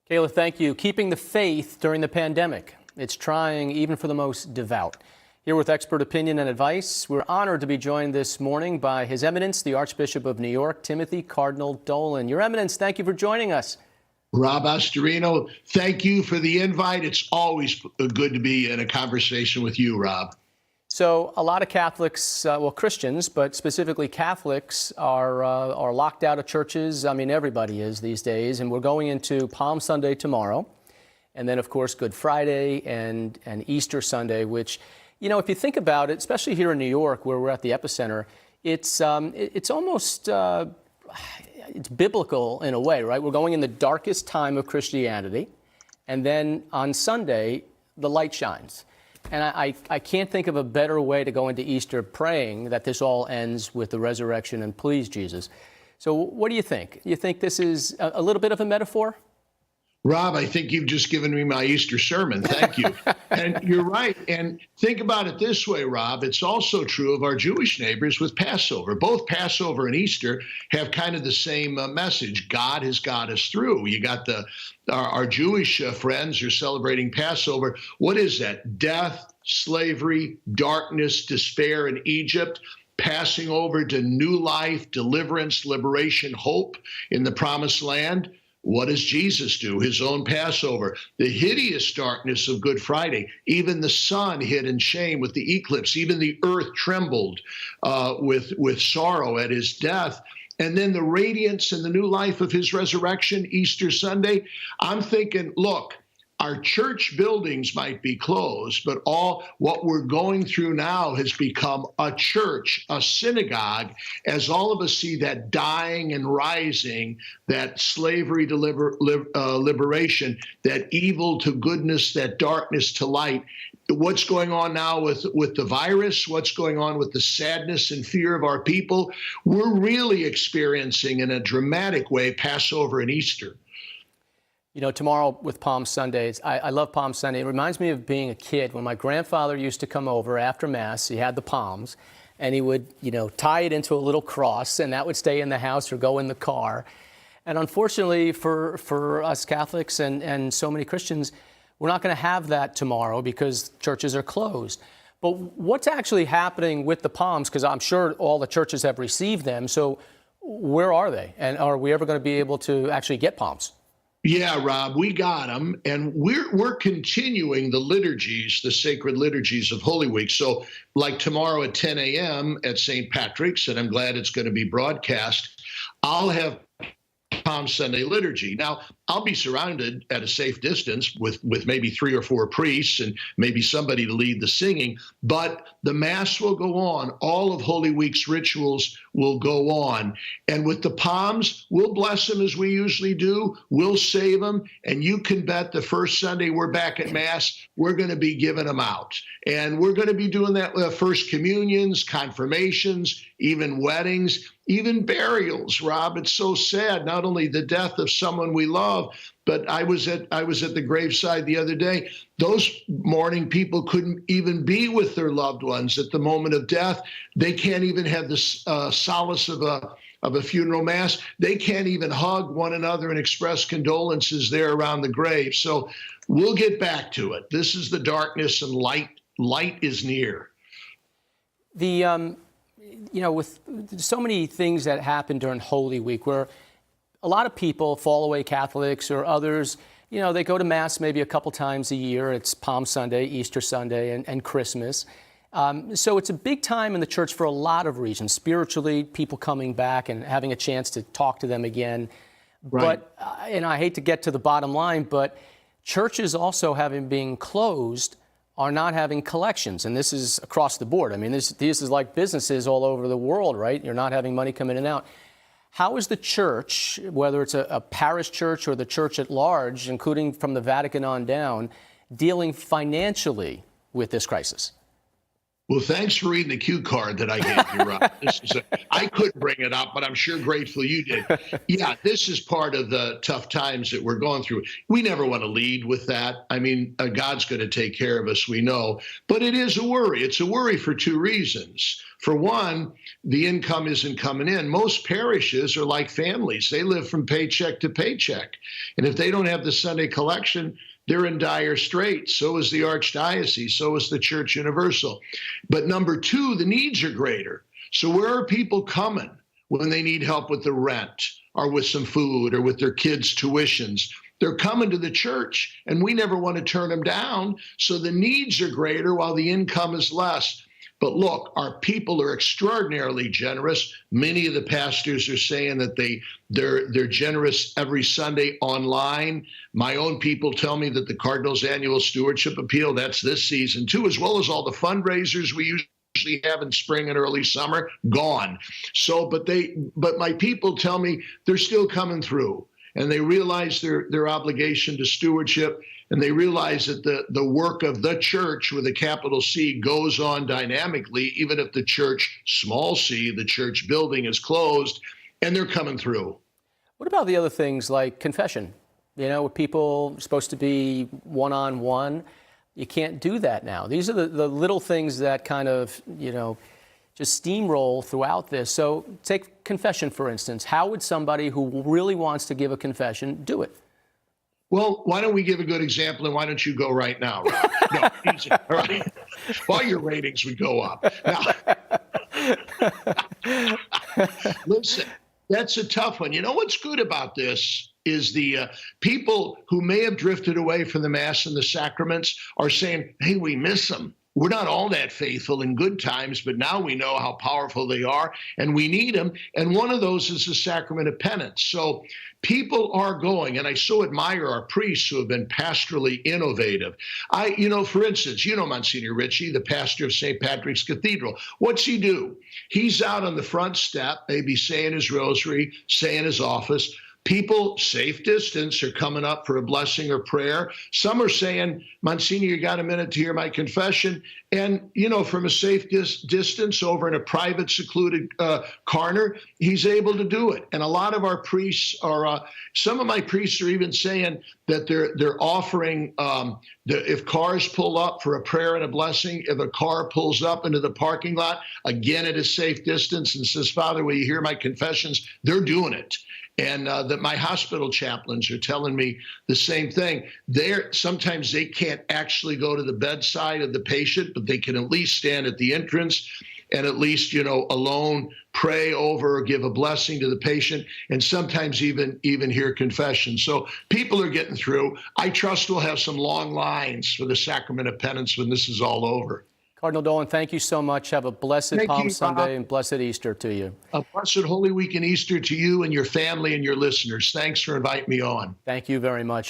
Kayla, thank you. Keeping the faith during the pandemic. It's trying even for the most devout. Here with expert opinion and advice, we're honored to be joined this morning by His Eminence, the Archbishop of New York, Timothy Cardinal Dolan. Your Eminence, thank you for joining us. Rob Astorino, thank you for the invite. It's always good to be in a conversation with you, Rob. So a lot of Catholics, Christians, but specifically Catholics, are locked out of churches. I mean, everybody is these days. And we're going into Palm Sunday tomorrow. And then, of course, Good Friday and Easter Sunday, which, you know, if you think about it, especially here in New York, where we're at the epicenter, it's almost it's biblical in a way, right? We're going in the darkest time of Christianity. And then on Sunday, the light shines. And I can't think of a better way to go into Easter praying that this all ends with the resurrection and please Jesus. So what do you think? You think this is a little bit of a metaphor? Rob, I think you've just given me my Easter sermon. Thank you. And you're right. And think about it this way, Rob. It's also true of our Jewish neighbors with Passover. Both Passover and Easter have kind of the same message. God has got us through. You got our Jewish friends are celebrating Passover. What is that? Death, slavery, darkness, despair in Egypt, passing over to new life, deliverance, liberation, hope in the promised land. What does Jesus do? His own Passover, the hideous darkness of Good Friday. Even the sun hid in shame with the eclipse. Even the earth trembled with sorrow at his death. And then the radiance and the new life of his resurrection, Easter Sunday. I'm thinking, look, our church buildings might be closed, but all what we're going through now has become a church, a synagogue, as all of us see that dying and rising, that slavery to liberation, that evil to goodness, that darkness to light. What's going on now with the virus, what's going on with the sadness and fear of our people, we're really experiencing in a dramatic way Passover and Easter. You know, tomorrow with Palm Sundays, I love Palm Sunday. It reminds me of being a kid when my grandfather used to come over after Mass. He had the palms, and he would, you know, tie it into a little cross, and that would stay in the house or go in the car. And unfortunately for us Catholics and so many Christians, we're not going to have that tomorrow because churches are closed. But what's actually happening with the palms? Because I'm sure all the churches have received them. So where are they? And are we ever going to be able to actually get palms? Yeah, Rob, we got them, and we're continuing the liturgies, the sacred liturgies of Holy Week. So like tomorrow at 10 a.m. at St. Patrick's, and I'm glad it's going to be broadcast, I'll have Palm Sunday liturgy. Now, I'll be surrounded at a safe distance with maybe 3 or 4 priests and maybe somebody to lead the singing, but the Mass will go on. All of Holy Week's rituals will go on. And with the palms, we'll bless them as we usually do. We'll save them. And you can bet the first Sunday we're back at Mass, we're going to be giving them out. And we're going to be doing that with First Communions, confirmations, even weddings, even burials, Rob. It's so sad, not only the death of someone we love, but I was at the graveside the other day. Those mourning people couldn't even be with their loved ones at the moment of death. They can't even have the solace of a funeral mass. They can't even hug one another and express condolences there around the grave. So we'll get back to it. This is the darkness, and light is near. You know, with so many things that happen during Holy Week, where a lot of people, fall-away Catholics or others, you know, they go to Mass maybe a couple times a year. It's Palm Sunday, Easter Sunday, and Christmas. So it's a big time in the church for a lot of reasons. Spiritually, people coming back and having a chance to talk to them again. Right. But, and I hate to get to the bottom line, but churches also being closed are not having collections. And this is across the board. I mean, this is like businesses all over the world, right? You're not having money come in and out. How is the church, whether it's a parish church or the church at large, including from the Vatican on down, dealing financially with this crisis? Well, thanks for reading the cue card that I gave you, Rob. I couldn't bring it up, but I'm sure grateful you did. Yeah, this is part of the tough times that we're going through. We never want to lead with that. I mean, God's going to take care of us, we know. But it is a worry. It's a worry for 2 reasons. For one, the income isn't coming in. Most parishes are like families. They live from paycheck to paycheck. And if they don't have the Sunday collection, they're in dire straits. So is the Archdiocese. So is the Church Universal. But number two, the needs are greater. So where are people coming when they need help with the rent or with some food or with their kids' tuitions? They're coming to the church, and we never want to turn them down. So the needs are greater while the income is less. But look, our people are extraordinarily generous. Many of the pastors are saying that they're generous every Sunday online. My own people tell me that the Cardinal's annual stewardship appeal, that's this season too, as well as all the fundraisers we usually have in spring and early summer, gone. So, but my people tell me they're still coming through, and they realize their obligation to stewardship. And they realize that the work of the church with a capital C goes on dynamically, even if the church, small c, the church building is closed, and they're coming through. What about the other things like confession? You know, people are supposed to be one-on-one. You can't do that now. These are the little things that kind of, just steamroll throughout this. So take confession, for instance. How would somebody who really wants to give a confession do it? Well, why don't we give a good example, and why don't you go right now, Rob? No, easy. All right. While your ratings would go up. Now, listen, that's a tough one. You know what's good about this is the people who may have drifted away from the Mass and the sacraments are saying, hey, we miss them. We're not all that faithful in good times, but now we know how powerful they are, and we need them. And one of those is the sacrament of penance. So people are going, and I so admire our priests who have been pastorally innovative. For instance, Monsignor Ritchie, the pastor of St. Patrick's Cathedral. What's he do? He's out on the front step, maybe saying his rosary, saying his office. People, safe distance, are coming up for a blessing or prayer. Some are saying, Monsignor, you got a minute to hear my confession? And, from a safe distance over in a private, secluded corner, he's able to do it. And a lot of our priests are, some of my priests are even saying that they're offering, if cars pull up for a prayer and a blessing, if a car pulls up into the parking lot, again at a safe distance, and says, Father, will you hear my confessions? They're doing it. And that my hospital chaplains are telling me the same thing. Sometimes they can't actually go to the bedside of the patient, but they can at least stand at the entrance and at least, alone pray over or give a blessing to the patient, and sometimes even hear confession. So people are getting through. I trust we'll have some long lines for the sacrament of penance when this is all over. Cardinal Dolan, thank you so much. Have a blessed Palm Sunday and blessed Easter to you. A blessed Holy Week and Easter to you and your family and your listeners. Thanks for inviting me on. Thank you very much.